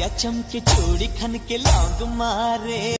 बिंदिया चमके चूड़ी खनके लौंग मारे।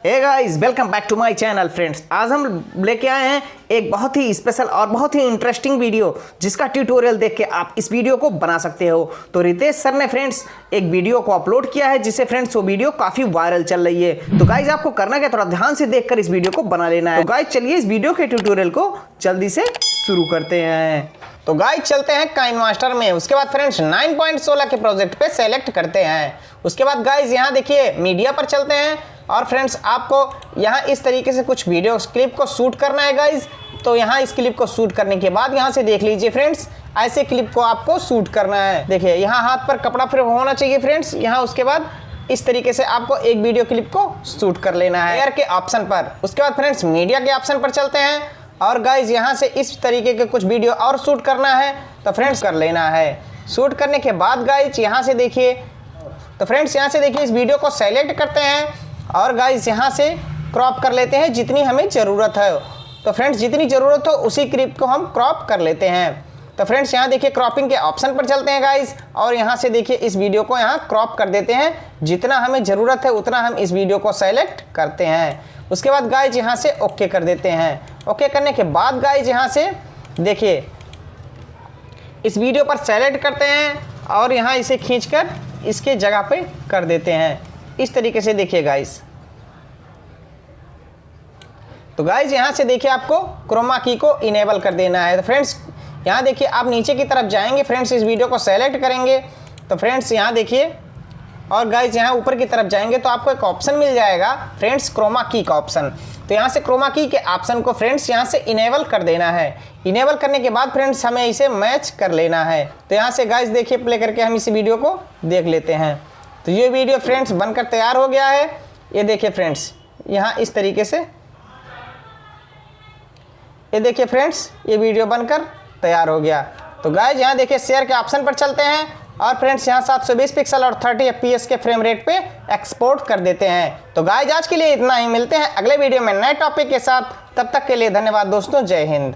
Hey guys, welcome back to my channel friends. आज हम लेके आए हैं एक बहुत ही स्पेशल और बहुत ही इंटरेस्टिंग वीडियो, जिसका ट्यूटोरियल देख के आप इस वीडियो को बना सकते हो। तो रितेश सर ने फ्रेंड्स एक वीडियो को अपलोड किया है, जिससे फ्रेंड्स वो वीडियो काफ़ी वायरल चल रही है। तो गाइस आपको करना क्या, थोड़ा ध्यान से देखकर इस वीडियो को बना लेना है। तो गाइस चलिए इस वीडियो के ट्यूटोरियल को जल्दी से शुरू करते हैं। तो गाइस चलते हैं काइनमास्टर में। उसके बाद फ्रेंड्स 9.16 के प्रोजेक्ट पे सेलेक्ट करते हैं। उसके बाद गाइस यहाँ देखिए मीडिया पर चलते हैं और फ्रेंड्स आपको यहाँ इस तरीके से कुछ वीडियो क्लिप को शूट करना है गाइस। तो यहाँ इस क्लिप को शूट करने के बाद यहाँ से देख लीजिए फ्रेंड्स, ऐसे क्लिप को आपको शूट करना है। देखिए यहाँ हाथ पर कपड़ा फिर होना चाहिए फ्रेंड्स। यहाँ उसके बाद इस तरीके से आपको एक वीडियो क्लिप को शूट कर लेना है एयर के ऑप्शन पर। उसके बाद फ्रेंड्स मीडिया के ऑप्शन पर चलते हैं और गाइज यहाँ से इस तरीके के कुछ वीडियो और शूट करना है। तो फ्रेंड्स कर लेना है। शूट करने के बाद गाइज यहाँ से देखिए, तो फ्रेंड्स यहाँ से देखिए इस वीडियो को सेलेक्ट करते हैं और गाइज यहाँ से क्रॉप कर लेते हैं जितनी हमें ज़रूरत है। तो फ्रेंड्स जितनी ज़रूरत हो उसी क्लिप को हम क्रॉप कर लेते हैं। तो फ्रेंड्स यहाँ देखिए क्रॉपिंग के ऑप्शन पर चलते हैं गाइज और यहाँ से देखिए इस वीडियो को यहाँ क्रॉप कर देते हैं। जितना हमें ज़रूरत है उतना हम इस वीडियो को सेलेक्ट करते हैं। उसके बाद गाइज यहाँ से ओके कर देते हैं। ओके करने के बाद गाइज यहाँ से देखिए इस वीडियो पर सेलेक्ट करते हैं और यहाँ इसे खींचकर इसके जगह पे कर देते हैं इस तरीके से। देखिए गाइज, तो गाइज यहाँ से देखिए आपको क्रोमा की को इनेबल कर देना है। तो फ्रेंड्स यहाँ देखिए आप नीचे की तरफ जाएंगे फ्रेंड्स, इस वीडियो को सेलेक्ट करेंगे। तो फ्रेंड्स यहाँ देखिए और गाइज यहाँ ऊपर की तरफ जाएंगे तो आपको एक ऑप्शन मिल जाएगा फ्रेंड्स क्रोमा की का ऑप्शन। तो यहाँ से क्रोमा की के ऑप्शन को फ्रेंड्स यहाँ से इनेबल कर देना है। इनेबल करने के बाद फ्रेंड्स हमें इसे मैच कर लेना है। तो यहाँ से गाइज देखिए प्ले करके हम इस वीडियो को देख लेते हैं। तो ये वीडियो फ्रेंड्स बनकर तैयार हो गया है। ये देखिए फ्रेंड्स यहाँ इस तरीके से, ये देखिए फ्रेंड्स ये वीडियो बनकर तैयार हो गया। तो गाइज यहाँ देखिए शेयर के ऑप्शन पर चलते हैं और फ्रेंड्स यहाँ 720 पिक्सल और 30 FPS के फ्रेम रेट पे एक्सपोर्ट कर देते हैं। तो गाइज आज के लिए इतना ही, मिलते हैं अगले वीडियो में नए टॉपिक के साथ। तब तक के लिए धन्यवाद दोस्तों, जय हिंद।